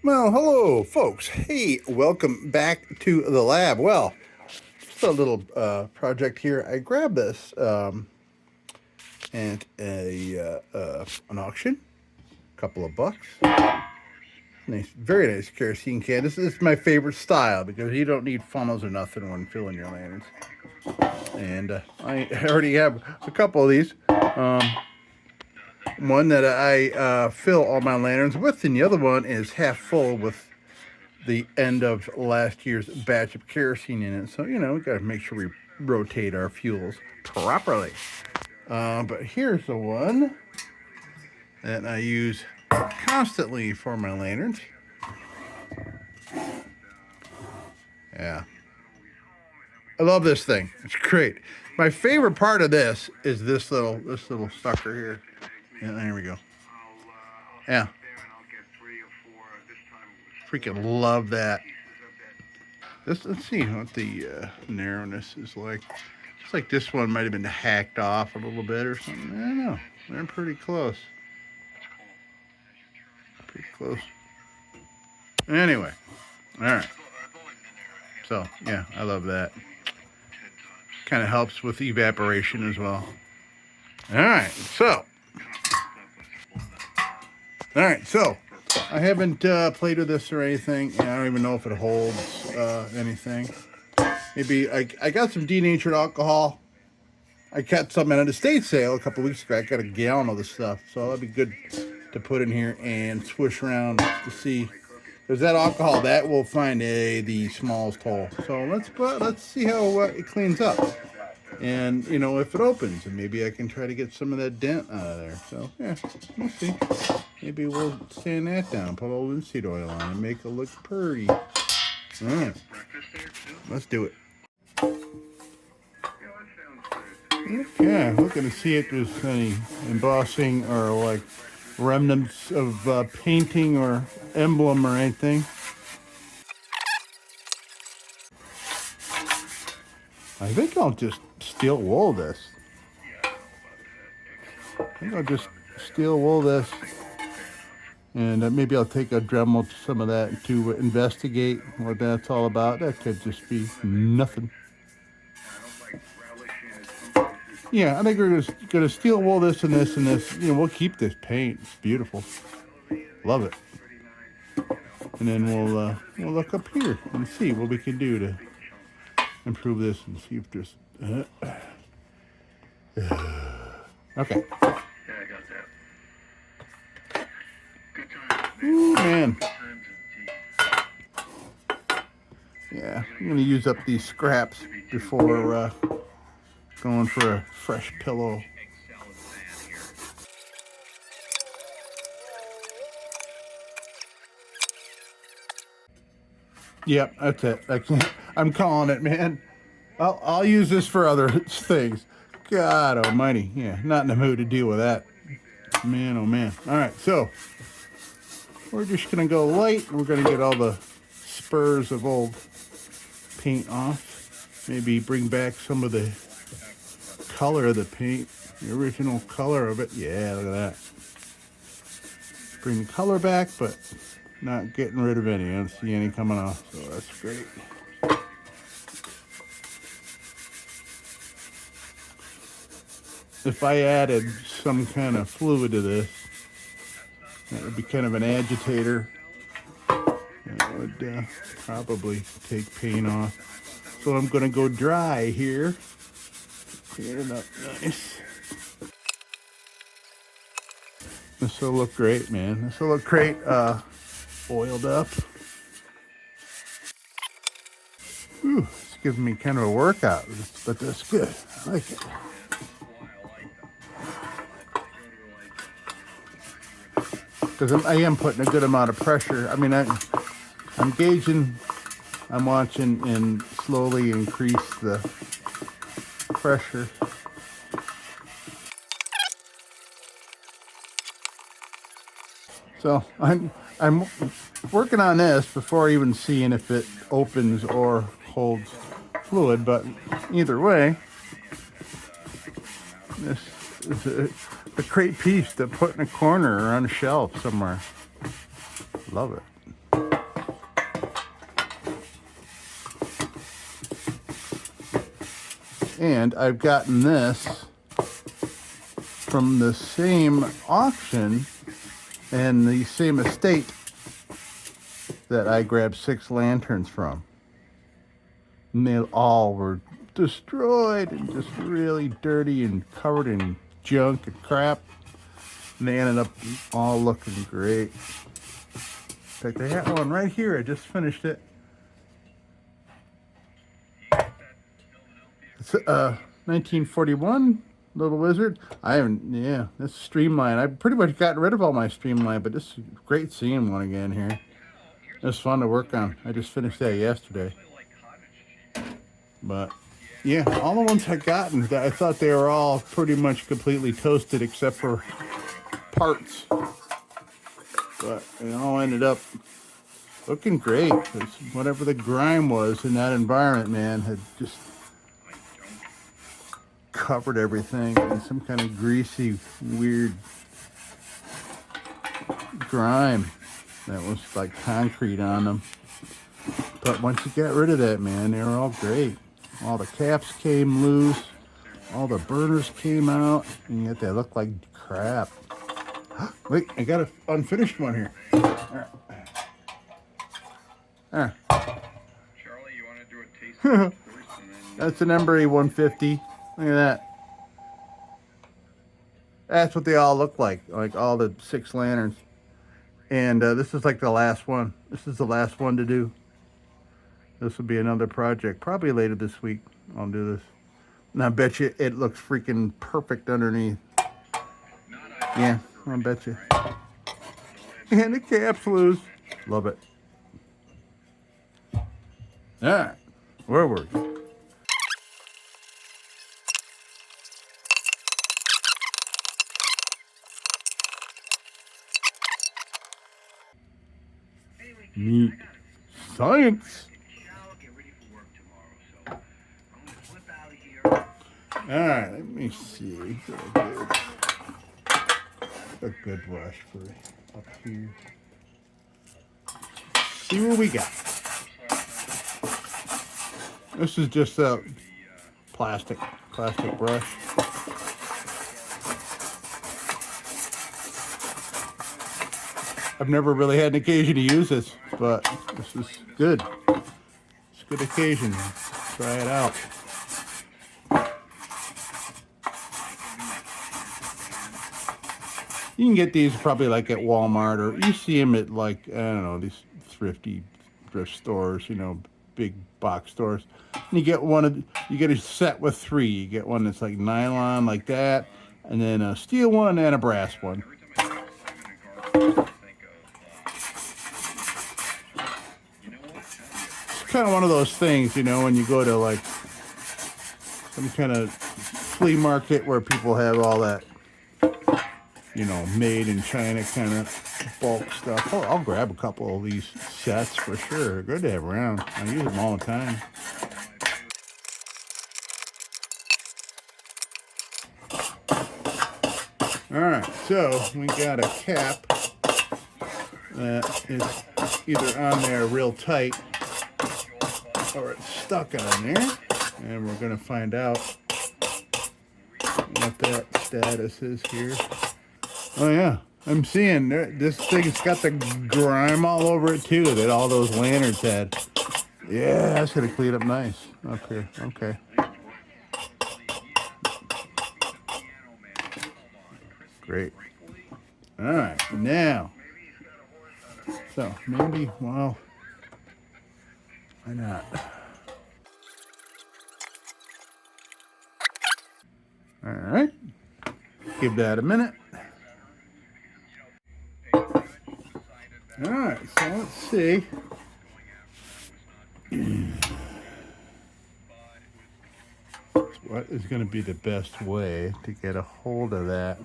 Well, hello, folks. Hey, welcome back to the lab. Well, just a little project here. I grabbed this at an auction, a couple of bucks. Nice, very nice kerosene can. This is my favorite style because you don't need funnels or nothing when filling your lanterns. And I already have a couple of these. One that I fill all my lanterns with, and the other one is half full with the end of last year's batch of kerosene in it. So, we got to make sure we rotate our fuels properly. But here's the one that I use constantly for my lanterns. Yeah. I love this thing. It's great. My favorite part of this is this little sucker here. Yeah, there we go. Yeah. Freaking love that. Let's see what the narrowness is like. It's like this one might have been hacked off a little bit or something. I don't know. They're pretty close. Pretty close. Anyway. All right. So, yeah, I love that. Kind of helps with evaporation as well. All right. So, I haven't played with this or anything, and I don't even know if it holds anything. Maybe I got some denatured alcohol. I got some at an estate sale a couple weeks ago. I got a gallon of this stuff, so that'd be good to put in here and swish around to see. There's that alcohol that will find the smallest hole. So let's see how it cleans up, and if it opens, and maybe I can try to get some of that dent out of there. So yeah, we'll see. Maybe we'll sand that down, put a little linseed oil on, and make it look pretty. All right, let's do it. Okay, looking to see if there's any embossing or like remnants of painting or emblem or anything. I think I'll just steel wool this. And maybe I'll take a Dremel to some of that to investigate what that's all about. That could just be nothing. Yeah, I think we're gonna steel wool this and this and this. We'll keep this paint. It's beautiful. Love it. And then we'll look up here and see what we can do to improve this and see if there's. Okay. Yeah, I got that. Ooh, man. Yeah, I'm gonna use up these scraps before going for a fresh pillow. Yep, that's it. I'm calling it, man. I'll use this for other things. God almighty. Yeah, not in the mood to deal with that. Man, oh man. All right, so we're just going to go light. We're going to get all the spurs of old paint off. Maybe bring back some of the color of the paint, the original color of it. Yeah, look at that. Bring the color back, but not getting rid of any. I don't see any coming off, so that's great. If I added some kind of fluid to this, that would be kind of an agitator. That would probably take paint off. So I'm going to go dry here. Clean it up nice. This will look great, man. This will look great oiled up. Ooh, it's giving me kind of a workout, but that's good. I like it. Because I am putting a good amount of pressure. I mean, I'm gauging, I'm watching and slowly increase the pressure. So I'm working on this before even seeing if it opens or holds fluid, but either way, this is a great piece to put in a corner or on a shelf somewhere. Love it. And I've gotten this from the same auction and the same estate that I grabbed 6 lanterns from. And they all were destroyed and just really dirty and covered in junk and crap. And they ended up all looking great. In fact, I had one right here. I just finished it. It's 1941 Little Wizard. I haven't, yeah, this Streamline. I've pretty much gotten rid of all my Streamline, but this is great seeing one again here. It was fun to work on. I just finished that yesterday. But yeah, all the ones I gotten, I thought they were all pretty much completely toasted except for parts. But it all ended up looking great. Whatever the grime was in that environment, man, had just covered everything in some kind of greasy, weird grime that was like concrete on them. But once you got rid of that, man, they were all great. All the caps came loose, all the burners came out, and yet they look like crap. Wait, I got an unfinished one here. There. Charlie, you want to do a taste test first? And then That's an Embry 150. Look at that. That's what they all look like all the 6 lanterns. And this is like the last one. This is the last one to do. This will be another project, probably later this week. I'll do this. And I bet you it looks freaking perfect underneath. Yeah, I bet you. And the cap's loose. Love it. All right, where were we? Neat. Science. Alright, let me see. A good brush for up here. See what we got. This is just a plastic brush. I've never really had an occasion to use this, but this is good. It's a good occasion. Try it out. You can get these probably like at Walmart, or you see them at like, I don't know, these thrift stores, you know, big box stores. And you get you get a set with 3. You get one that's like nylon like that, and then a steel one and a brass one. It's kind of one of those things, you know, when you go to like some kind of flea market where people have all that, you know, made in China kind of bulk stuff. Oh, I'll grab a couple of these sets for sure. They're good to have around. I use them all the time. Alright, so we got a cap that is either on there real tight or it's stuck on there. And we're going to find out what that status is here. Oh yeah, I'm seeing this thing's got the grime all over it too that all those lanterns had. Yeah, that's gonna clean up nice up here. Okay. Great. All right, now. So maybe, well, why not? All right. Give that a minute. All right, so let's see. What is going to be the best way to get a hold of that?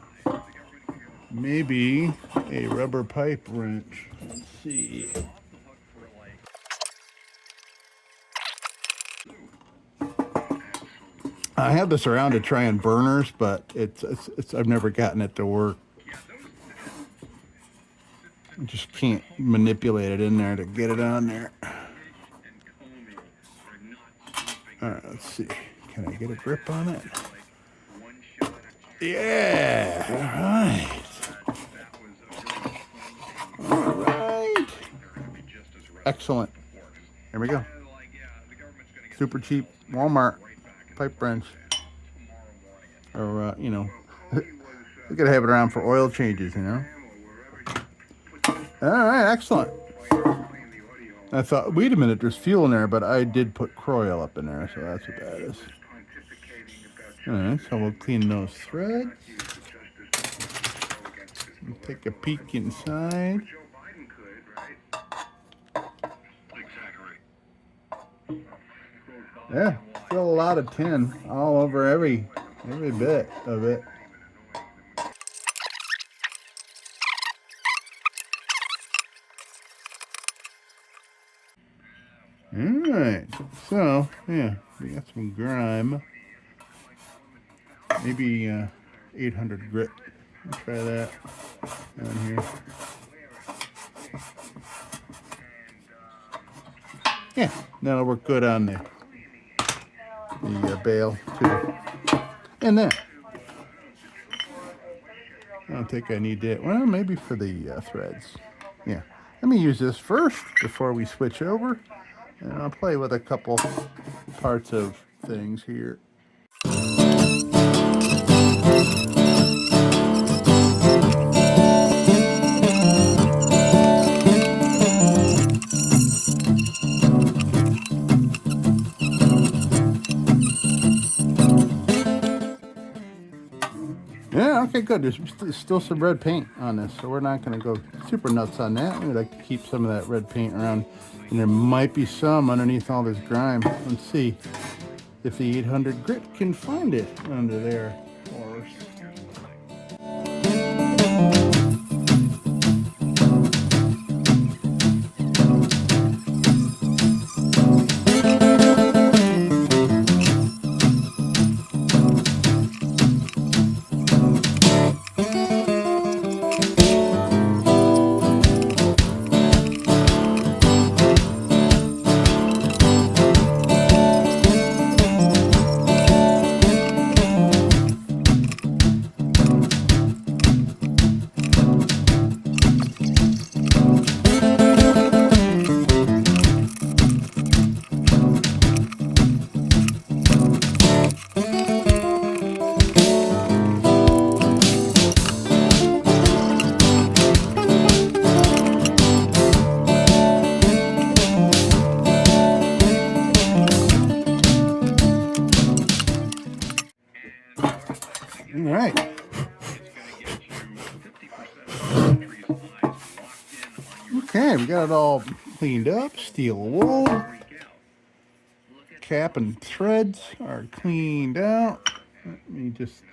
Maybe a rubber pipe wrench. Let's see. I have this around to try and burners, but it's I've never gotten it to work. I just can't manipulate it in there to get it on there. All right, let's see. Can I get a grip on it? Yeah. All right. Excellent. There we go. Super cheap Walmart pipe wrench. Or, you know, we could have it around for oil changes, you know. All right, excellent. I thought, wait a minute, there's fuel in there, but I did put Croyle up in there, so that's what that is. All right, so we'll clean those threads. We'll take a peek inside. Yeah, still a lot of tin all over every bit of it. Alright, so, yeah, we got some grime. Maybe 800 grit. Let's try that down here. Yeah, that'll work good on the bale, too. And that. I don't think I need that. Well, maybe for the threads. Yeah. Let me use this first before we switch over. And I'll play with a couple parts of things here. Yeah, okay, good. There's still some red paint on this, so we're not going to go super nuts on that. We like to keep some of that red paint around, and there might be some underneath all this grime. Let's see if the 800 grit can find it under there for us. All right. Okay, we got it all cleaned up. Steel wool. Cap and threads are cleaned out. Let me just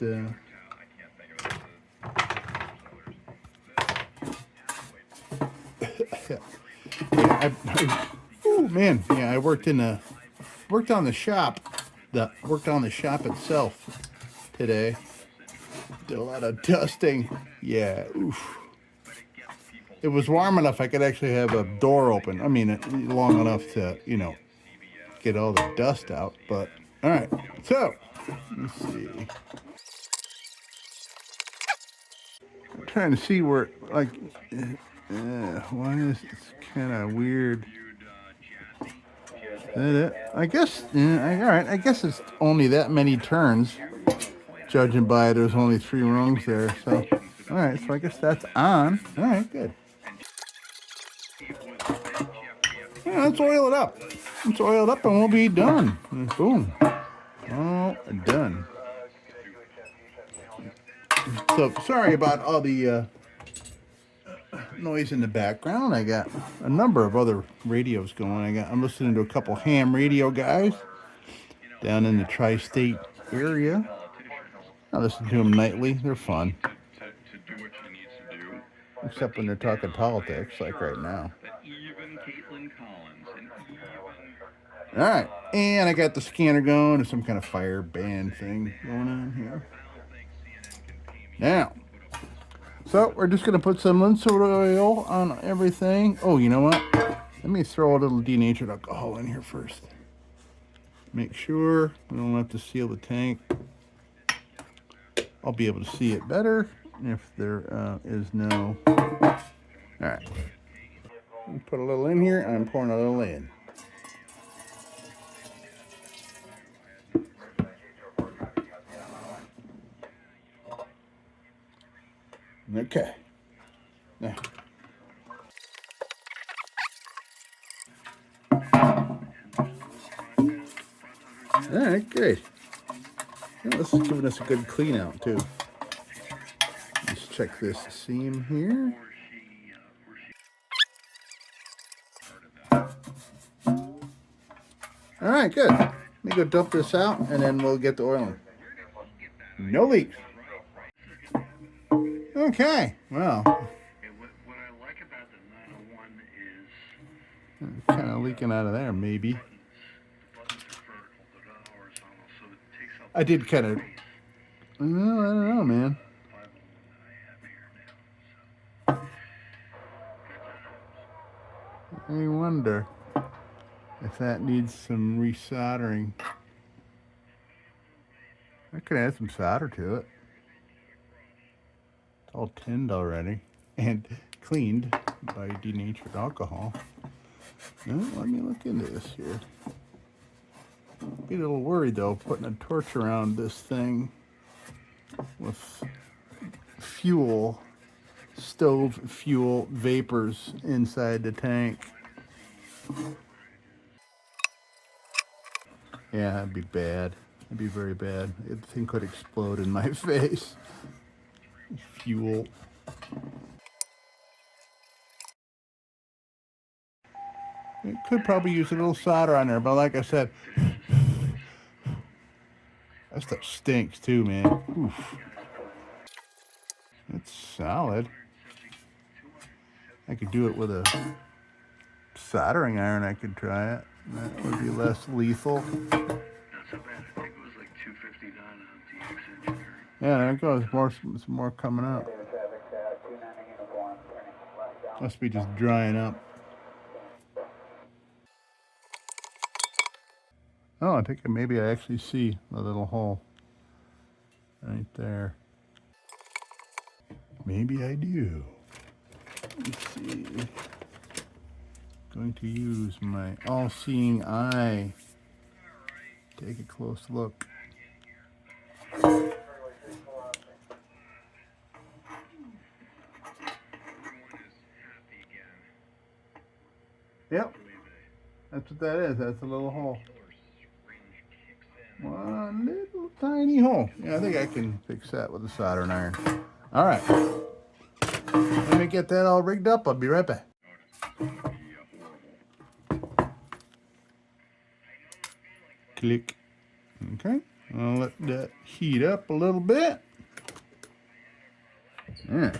oh man, yeah, I worked on the shop itself today. Did a lot of dusting. Yeah, oof. It was warm enough I could actually have a door open. I mean, long enough to, you know, get all the dust out. But all right, so let's see. I'm trying to see where, like, why is it's kind of weird. Is that it? I guess. All right. I guess it's only that many turns. Judging by there's only 3 rungs there. So, all right. So I guess that's on. All right. Good. Yeah, let's oil it up. Let's oil it up and we'll be done. Boom. All done. So sorry about all the noise in the background. I got a number of other radios going. I'm listening to a couple ham radio guys down in the tri-state area. I listen to them nightly. They're fun. Except when they're talking politics, like right now. All right, and I got the scanner going and some kind of fire band thing going on here. Now, so we're just going to put some linseed oil on everything. Oh, you know what? Let me throw a little denatured alcohol in here first. Make sure we don't have to seal the tank. I'll be able to see it better if there is no. All right. Put a little in here. I'm pouring a little in. Okay. Now. All right, great. Well, this is giving us a good clean out too. Let's check this seam here. All right, good. Let me go dump this out and then we'll get the oil in. No leaks. Okay, well. What I like about the 901 is Kind of leaking out of there, maybe. the buttons are vertical, they're not horizontal, so it takes up I did kind of. space. Well, I don't know, man. 501 that I have here now. So I wonder if that needs some resoldering. I could add some solder to it. It's all tinned already and cleaned by denatured alcohol. Well, let me look into this here. Be a little worried though, putting a torch around this thing with fuel, stove fuel vapors inside the tank. Yeah, that'd be bad. It'd be very bad. The thing could explode in my face. Fuel. It could probably use a little solder on there, but like I said, that stuff stinks too, man. Oof. It's solid. I could do it with a soldering iron. I could try it. That would be less lethal. not so bad. I think it was like 250 down on DX engineering. Yeah, there it goes. Some more coming up. Must be just drying up. Oh, I think maybe I actually see a little hole right there. Maybe I do. Let's see. Going to use my all-seeing eye. Take a close look. Yep, that's what that is. That's a little hole. One little tiny hole. Yeah, I think I can fix that with a soldering iron. All right. Let me get that all rigged up. I'll be right back. Click. Okay. I'll let that heat up a little bit. Yeah.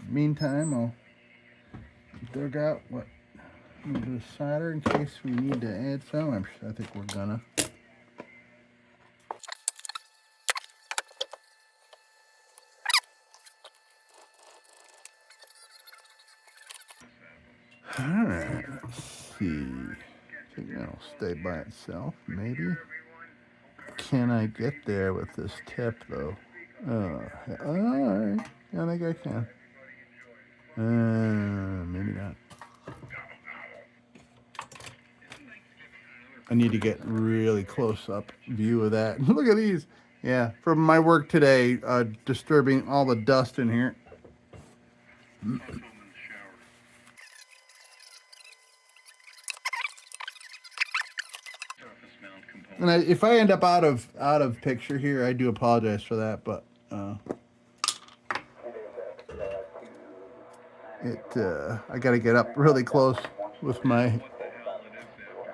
Meantime, I'll dig out what a little bit of solder in case we need to add some. I think we're gonna. All right. Let's see. I think that'll stay by itself, maybe. Can I get there with this tip though? All right. Yeah, I think I can. Maybe not. I need to get really close up view of that. Look at these. Yeah, from my work today, disturbing all the dust in here. And if I end up out of picture here, I do apologize for that, but I got to get up really close with my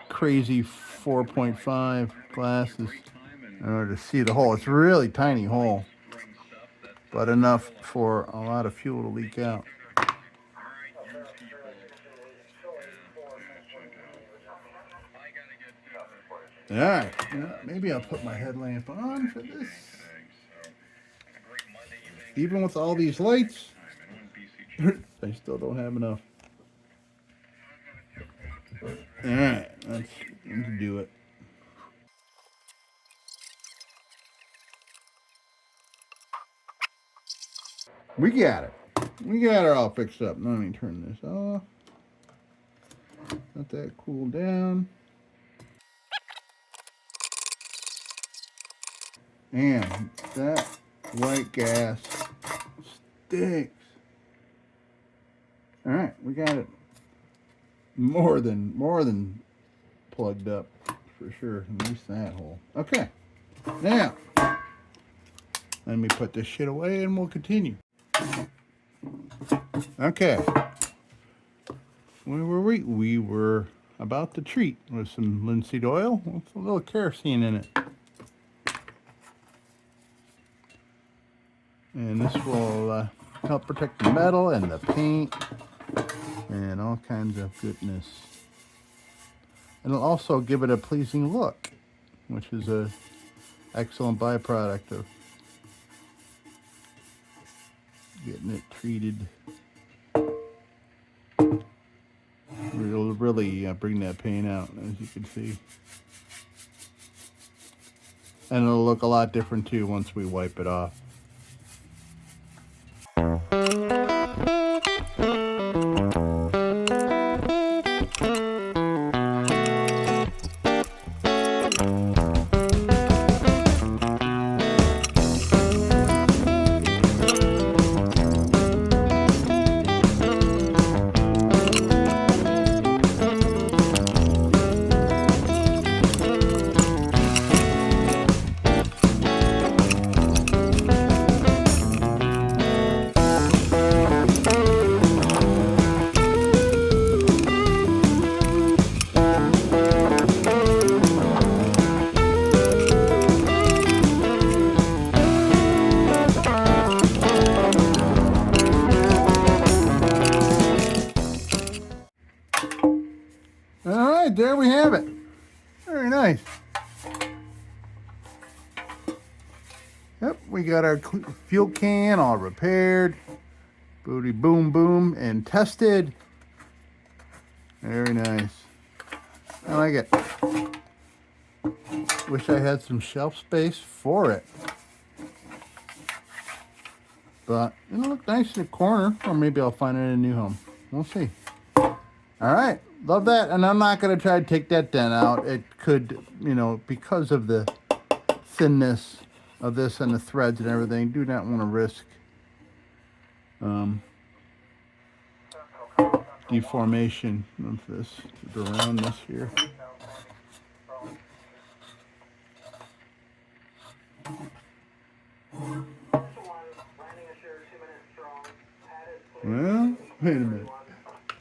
crazy 4.5 glasses in order to see the hole. It's a really tiny hole, but enough for a lot of fuel to leak out. All right, maybe I'll put my headlamp on for this. Even with all these lights, I still don't have enough. All right, let's do it. We got it. We got it all fixed up. Let me turn this off. Let that cool down. And that white gas stinks. All right, we got it more than plugged up for sure. At least that hole. Okay, now let me put this shit away and we'll continue. Okay, where were we? We were about to treat with some linseed oil with a little kerosene in it. And this will help protect the metal and the paint and all kinds of goodness. And it'll also give it a pleasing look, which is a excellent byproduct of getting it treated. It'll really bring that paint out, as you can see. And it'll look a lot different too once we wipe it off. Alright, there we have it. Very nice. Yep, we got our fuel can all repaired. Booty boom boom and tested. Very nice. I like it. Wish I had some shelf space for it. But it'll look nice in the corner, or maybe I'll find it in a new home. We'll see. Alright, love that. And I'm not going to try to take that dent out. It could, you know, because of the thinness of this and the threads and everything, do not want to risk deformation of this around this here. Well, wait a minute.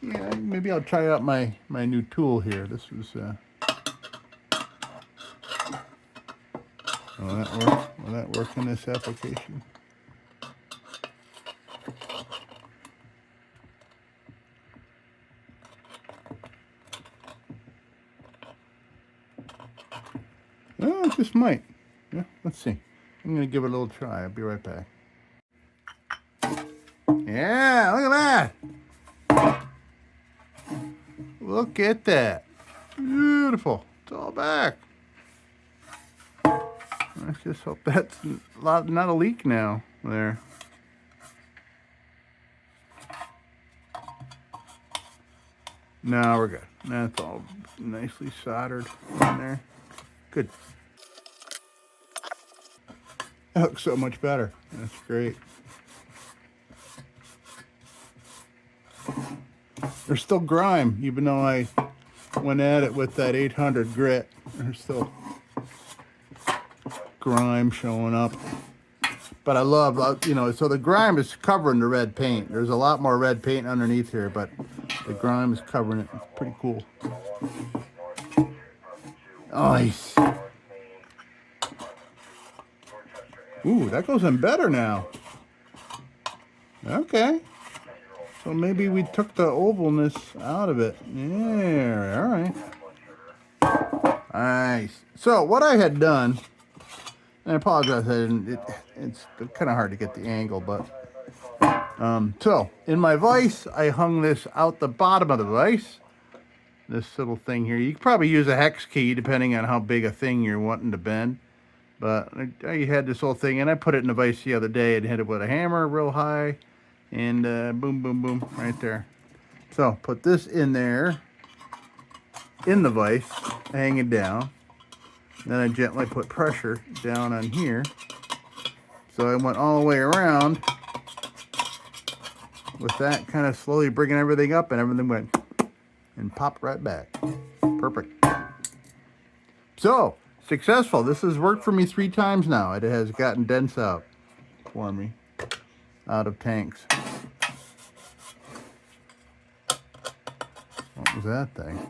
Yeah, maybe I'll try out my new tool here. This was will that work? Will that work in this application? Oh, it just might. Yeah, let's see. I'm gonna give it a little try. I'll be right back. Yeah, look at that. Look at that. Beautiful. It's all back. Let's just hope that's not a leak now. There. No, we're good. That's all nicely soldered in there. Good. That looks so much better. That's great. There's still grime, even though I went at it with that 800 grit. There's still grime showing up. But I love, you know, so the grime is covering the red paint. There's a lot more red paint underneath here, but the grime is covering it. It's pretty cool. Nice. Ooh, that goes in better now. Okay. So maybe we took the ovalness out of it. Yeah, all right. Nice. So what I had done, and I apologize, it's kind of hard to get the angle, but so in my vise, I hung this out the bottom of the vise. This little thing here. You could probably use a hex key depending on how big a thing you're wanting to bend. But I had this whole thing, and I put it in the vise the other day and hit it with a hammer real high, and boom, boom, boom, right there. So put this in there, in the vise, hang it down. Then I gently put pressure down on here. So I went all the way around with that, kind of slowly bringing everything up, and everything went and popped right back. Perfect. So, successful. This has worked for me 3 times now. It has gotten dents out for me, out of tanks. What was that thing?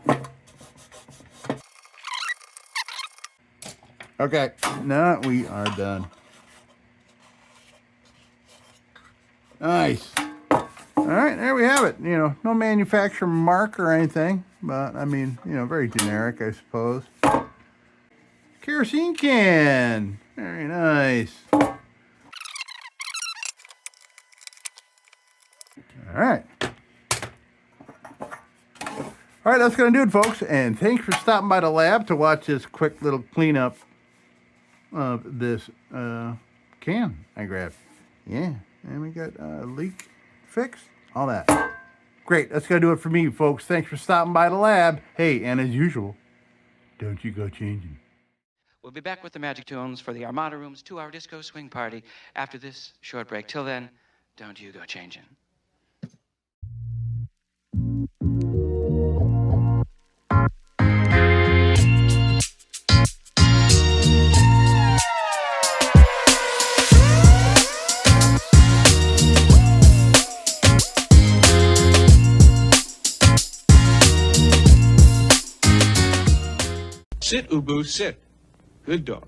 Okay, now we are done. Nice. All right, there we have it. You know, no manufacturer mark or anything, but I mean, you know, very generic, I suppose. Kerosene can. Very nice. All right. All right, that's going to do it, folks. And thanks for stopping by the lab to watch this quick little cleanup of this can I grabbed. Yeah, and we got a leak fixed, all that. Great, that's going to do it for me, folks. Thanks for stopping by the lab. Hey, and as usual, don't you go changing. We'll be back with the Magic Tunes for the Armada Room's 2-hour disco swing party after this short break. Till then, don't you go changing. Sit, Ubu, sit. Good dog.